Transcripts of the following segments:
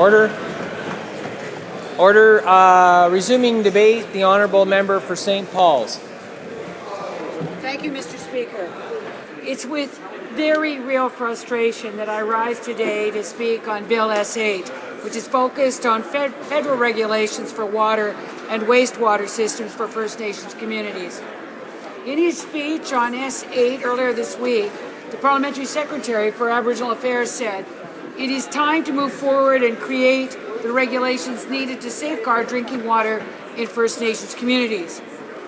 Order. Order. Resuming debate, the Honourable Member for St. Paul's. Thank you, Mr. Speaker. It's with very real frustration that I rise today to speak on Bill S-8, which is focused on federal regulations for water and wastewater systems for First Nations communities. In his speech on S-8 earlier this week, the Parliamentary Secretary for Aboriginal Affairs said, "It is time to move forward and create the regulations needed to safeguard drinking water in First Nations communities."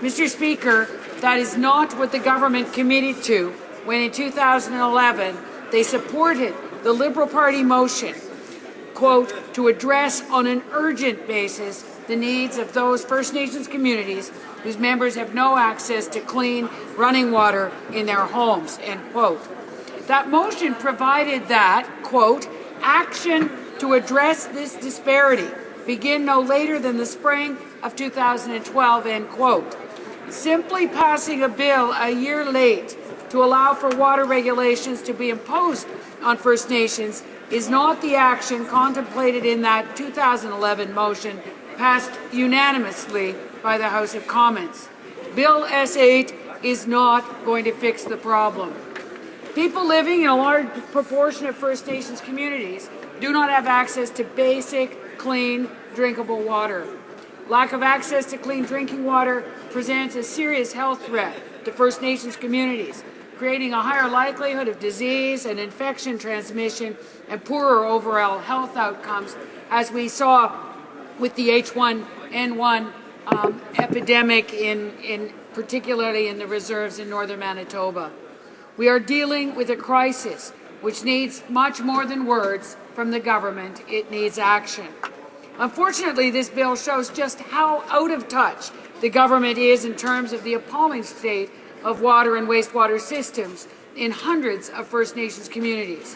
Mr. Speaker, that is not what the government committed to when in 2011 they supported the Liberal Party motion, quote, to address on an urgent basis the needs of those First Nations communities whose members have no access to clean running water in their homes, end quote. That motion provided that, quote, action to address this disparity begin no later than the spring of 2012, end quote. Simply passing a bill a year late to allow for water regulations to be imposed on First Nations is not the action contemplated in that 2011 motion passed unanimously by the House of Commons. Bill S-8 is not going to fix the problem. People living in a large proportion of First Nations communities do not have access to basic, clean, drinkable water. Lack of access to clean drinking water presents a serious health threat to First Nations communities, creating a higher likelihood of disease and infection transmission and poorer overall health outcomes, as we saw with the H1N1 epidemic, particularly in the reserves in northern Manitoba. We are dealing with a crisis which needs much more than words from the government. It needs action. Unfortunately, this bill shows just how out of touch the government is in terms of the appalling state of water and wastewater systems in hundreds of First Nations communities.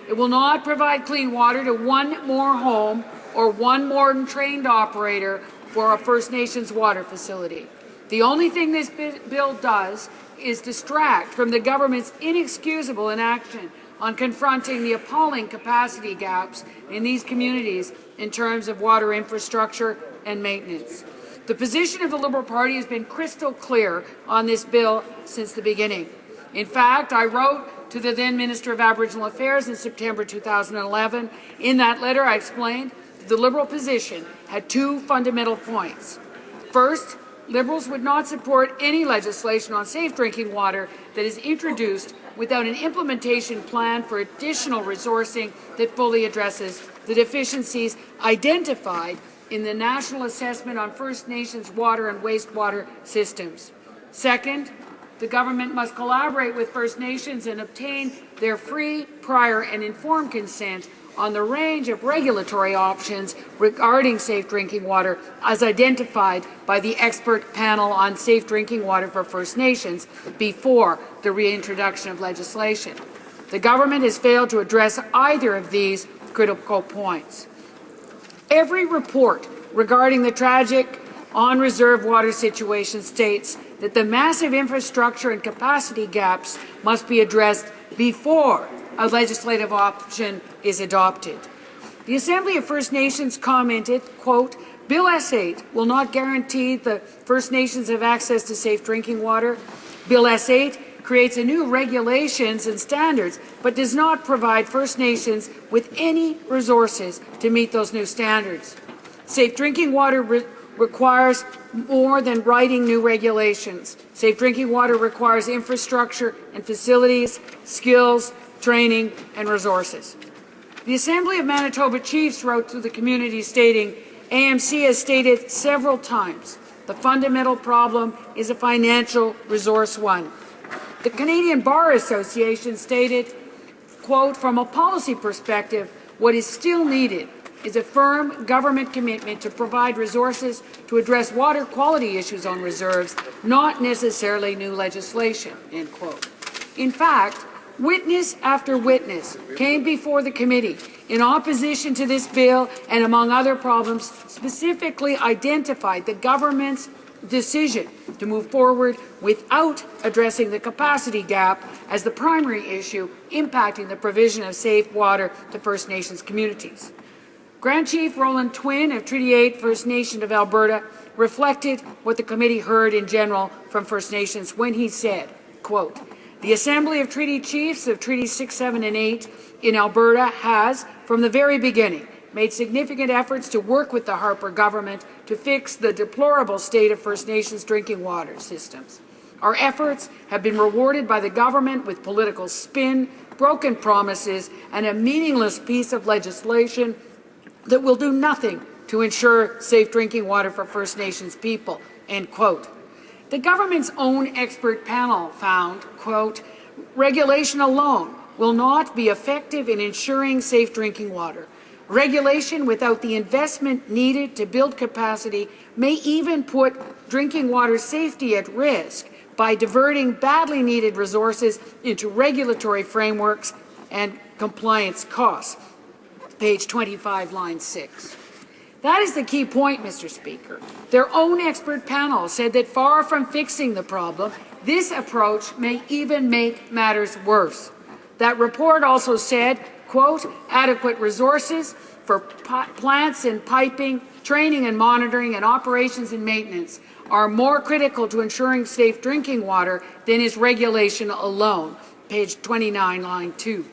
It will not provide clean water to one more home or one more trained operator for a First Nations water facility. The only thing this bill does is distract from the government's inexcusable inaction on confronting the appalling capacity gaps in these communities in terms of water infrastructure and maintenance. The position of the Liberal Party has been crystal clear on this bill since the beginning. In fact, I wrote to the then Minister of Aboriginal Affairs in September 2011. In that letter, I explained that the Liberal position had two fundamental points. First, Liberals would not support any legislation on safe drinking water that is introduced without an implementation plan for additional resourcing that fully addresses the deficiencies identified in the National Assessment on First Nations Water and Wastewater Systems. Second, the government must collaborate with First Nations and obtain their free, prior and informed consent on the range of regulatory options regarding safe drinking water as identified by the expert panel on safe drinking water for First Nations before the reintroduction of legislation. The government has failed to address either of these critical points. Every report regarding the tragic on-reserve water situation states that the massive infrastructure and capacity gaps must be addressed before a legislative option is adopted. The Assembly of First Nations commented, quote, Bill S-8 will not guarantee the First Nations have access to safe drinking water. Bill S-8 creates a new regulations and standards, but does not provide First Nations with any resources to meet those new standards. Safe drinking water requires more than writing new regulations. Safe drinking water requires infrastructure and facilities, skills, training, and resources. The Assembly of Manitoba Chiefs wrote to the community stating, AMC has stated several times, the fundamental problem is a financial resource one. The Canadian Bar Association stated, quote, from a policy perspective, what is still needed is a firm government commitment to provide resources to address water quality issues on reserves, not necessarily new legislation, end quote. In fact, witness after witness came before the committee in opposition to this bill and, among other problems, specifically identified the government's decision to move forward without addressing the capacity gap as the primary issue impacting the provision of safe water to First Nations communities. Grand Chief Roland Twin of Treaty 8 First Nation of Alberta reflected what the committee heard in general from First Nations when he said, quote, "The Assembly of Treaty Chiefs of Treaties 6, 7, and 8 in Alberta has, from the very beginning, made significant efforts to work with the Harper government to fix the deplorable state of First Nations drinking water systems. Our efforts have been rewarded by the government with political spin, broken promises, and a meaningless piece of legislation that will do nothing to ensure safe drinking water for First Nations people," end quote. The government's own expert panel found, quote, "Regulation alone will not be effective in ensuring safe drinking water. Regulation without the investment needed to build capacity may even put drinking water safety at risk by diverting badly needed resources into regulatory frameworks and compliance costs." Page 25, line 6. That is the key point, Mr. Speaker. Their own expert panel said that far from fixing the problem, this approach may even make matters worse. That report also said, quote, "Adequate resources for plants and piping, training and monitoring, and operations and maintenance are more critical to ensuring safe drinking water than is regulation alone." Page 29, line 2.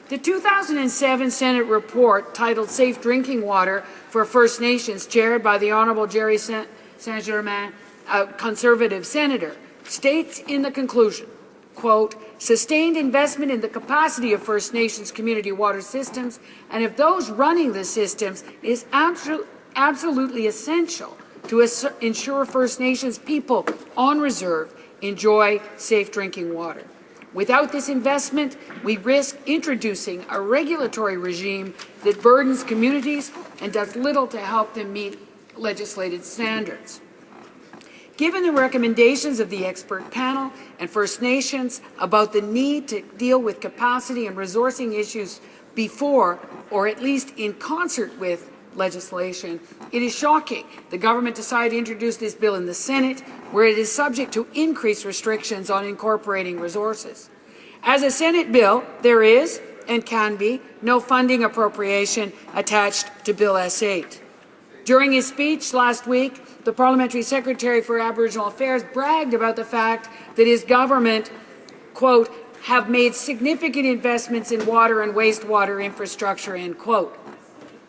The 2007 Senate report titled "Safe Drinking Water for First Nations," chaired by the Honourable Jerry Saint-Germain, a Conservative senator, states in the conclusion, quote, "Sustained investment in the capacity of First Nations community water systems and of those running the systems is absolutely essential to ensure First Nations people on reserve enjoy safe drinking water. Without this investment, we risk introducing a regulatory regime that burdens communities and does little to help them meet legislated standards." Given the recommendations of the expert panel and First Nations about the need to deal with capacity and resourcing issues before, or at least in concert with, legislation, it is shocking the government decided to introduce this bill in the Senate, where it is subject to increased restrictions on incorporating resources. As a Senate bill, there is, and can be, no funding appropriation attached to Bill S-8. During his speech last week, the Parliamentary Secretary for Aboriginal Affairs bragged about the fact that his government, quote, "have made significant investments in water and wastewater infrastructure," end quote.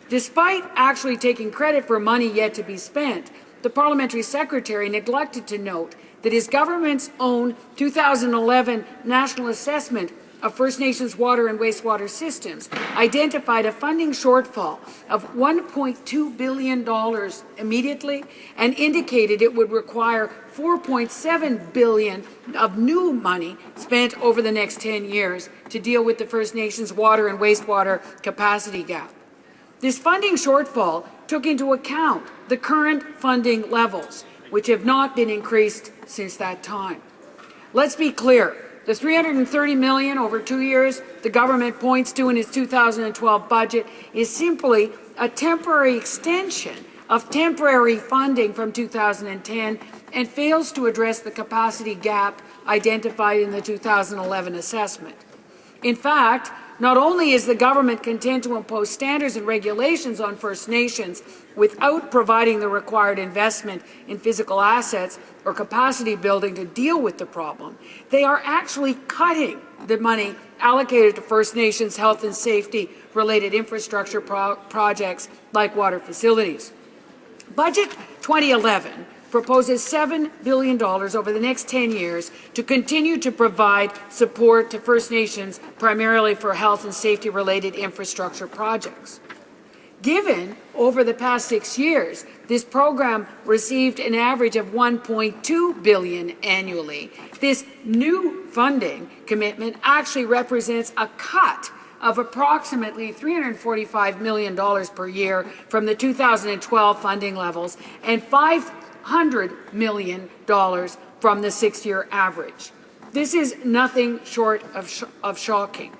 Despite actually taking credit for money yet to be spent, the Parliamentary Secretary neglected to note that his government's own 2011 National Assessment of First Nations water and wastewater systems identified a funding shortfall of $1.2 billion immediately and indicated it would require $4.7 billion of new money spent over the next 10 years to deal with the First Nations water and wastewater capacity gap. This funding shortfall took into account the current funding levels, which have not been increased since that time. Let's be clear. The $330 million over 2 years the government points to in its 2012 budget is simply a temporary extension of temporary funding from 2010 and fails to address the capacity gap identified in the 2011 assessment. In fact, not only is the government content to impose standards and regulations on First Nations without providing the required investment in physical assets or capacity building to deal with the problem, they are actually cutting the money allocated to First Nations health and safety related infrastructure projects like water facilities. Budget 2011 proposes $7 billion over the next 10 years to continue to provide support to First Nations, primarily for health and safety-related infrastructure projects. Given over the past 6 years, this program received an average of $1.2 billion annually. This new funding commitment actually represents a cut of approximately $345 million per year from the 2012 funding levels and $500 million from the 6-year average. This is nothing short of shocking.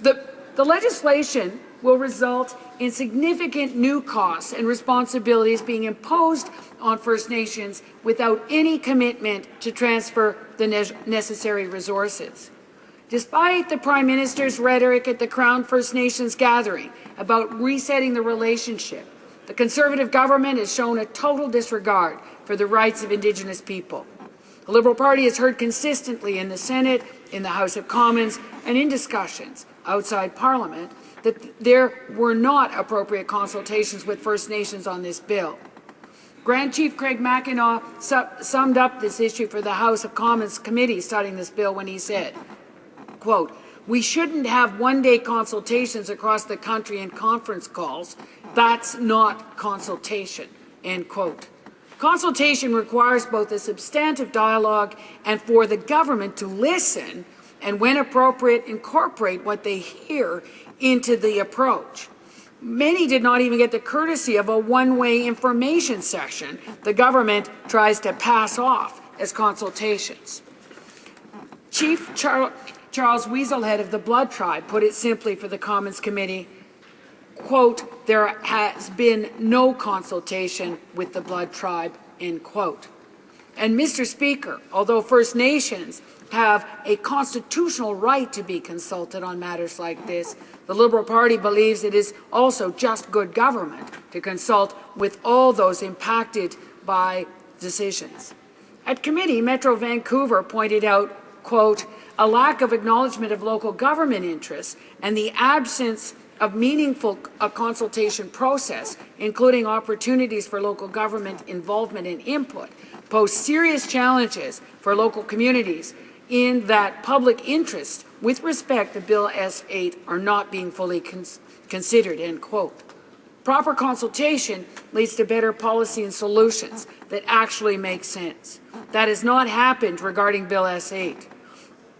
The legislation will result in significant new costs and responsibilities being imposed on First Nations without any commitment to transfer the necessary resources. Despite the Prime Minister's rhetoric at the Crown First Nations gathering about resetting the relationship, the Conservative government has shown a total disregard for the rights of Indigenous people. The Liberal Party has heard consistently in the Senate, in the House of Commons, and in discussions outside Parliament that there were not appropriate consultations with First Nations on this bill. Grand Chief Craig Mackinac summed up this issue for the House of Commons committee studying this bill when he said, quote, "We shouldn't have one-day consultations across the country and conference calls. That's not consultation," end quote. Consultation requires both a substantive dialogue and for the government to listen and, when appropriate, incorporate what they hear into the approach. Many did not even get the courtesy of a one-way information session the government tries to pass off as consultations. Chief Charles Weaselhead of the Blood Tribe put it simply for the Commons Committee, quote, "There has been no consultation with the Blood Tribe," end quote. And Mr. Speaker, although First Nations have a constitutional right to be consulted on matters like this, the Liberal Party believes it is also just good government to consult with all those impacted by decisions. At committee, Metro Vancouver pointed out, quote, "A lack of acknowledgement of local government interests and the absence of meaningful consultation process, including opportunities for local government involvement and input, pose serious challenges for local communities in that public interests with respect to Bill S-8 are not being fully considered," end quote. Proper consultation leads to better policy and solutions that actually make sense. That has not happened regarding Bill S-8.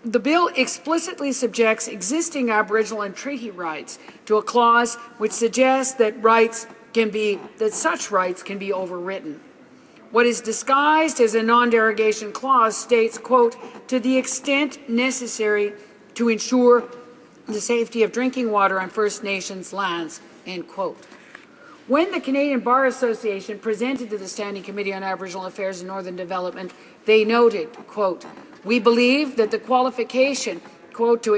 The bill explicitly subjects existing Aboriginal and treaty rights to a clause which suggests that such rights can be overwritten. What is disguised as a non-derogation clause states, quote, "to the extent necessary to ensure the safety of drinking water on First Nations lands," end quote. When the Canadian Bar Association presented to the Standing Committee on Aboriginal Affairs and Northern Development, they noted, quote, "We believe that the qualification, quote, to the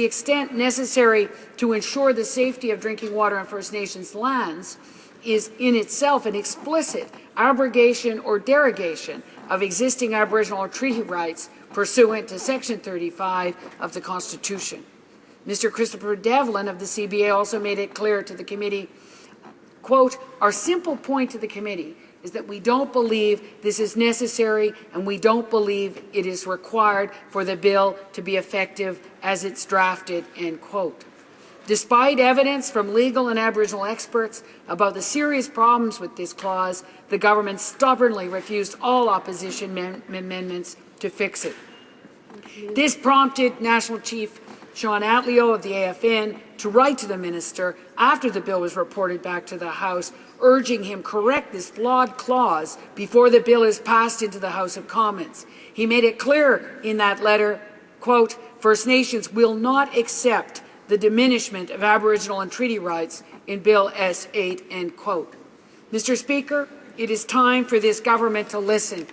extent necessary to ensure the safety of drinking water on First Nations lands is in itself an explicit abrogation or derogation of existing Aboriginal or treaty rights pursuant to Section 35 of the Constitution." Mr. Christopher Devlin of the CBA also made it clear to the committee, quote, "Our simple point to the committee is that we don't believe this is necessary and we don't believe it is required for the bill to be effective as it's drafted," end quote. Despite evidence from legal and Aboriginal experts about the serious problems with this clause, the government stubbornly refused all opposition amendments to fix it. This prompted National Chief Sean Atleo of the AFN to write to the minister after the bill was reported back to the House, urging him correct this flawed clause before the bill is passed into the House of Commons. He made it clear in that letter, quote, "First Nations will not accept the diminishment of Aboriginal and treaty rights in Bill S-8, end quote. Mr. Speaker, it is time for this government to listen.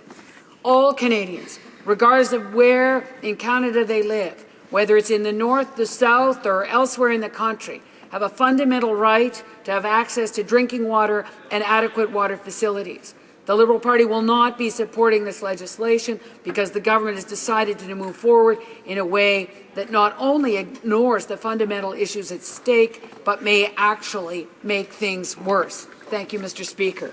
All Canadians, regardless of where in Canada they live, whether it's in the north, the south, or elsewhere in the country, have a fundamental right to have access to drinking water and adequate water facilities. The Liberal Party will not be supporting this legislation because the government has decided to move forward in a way that not only ignores the fundamental issues at stake, but may actually make things worse. Thank you, Mr. Speaker.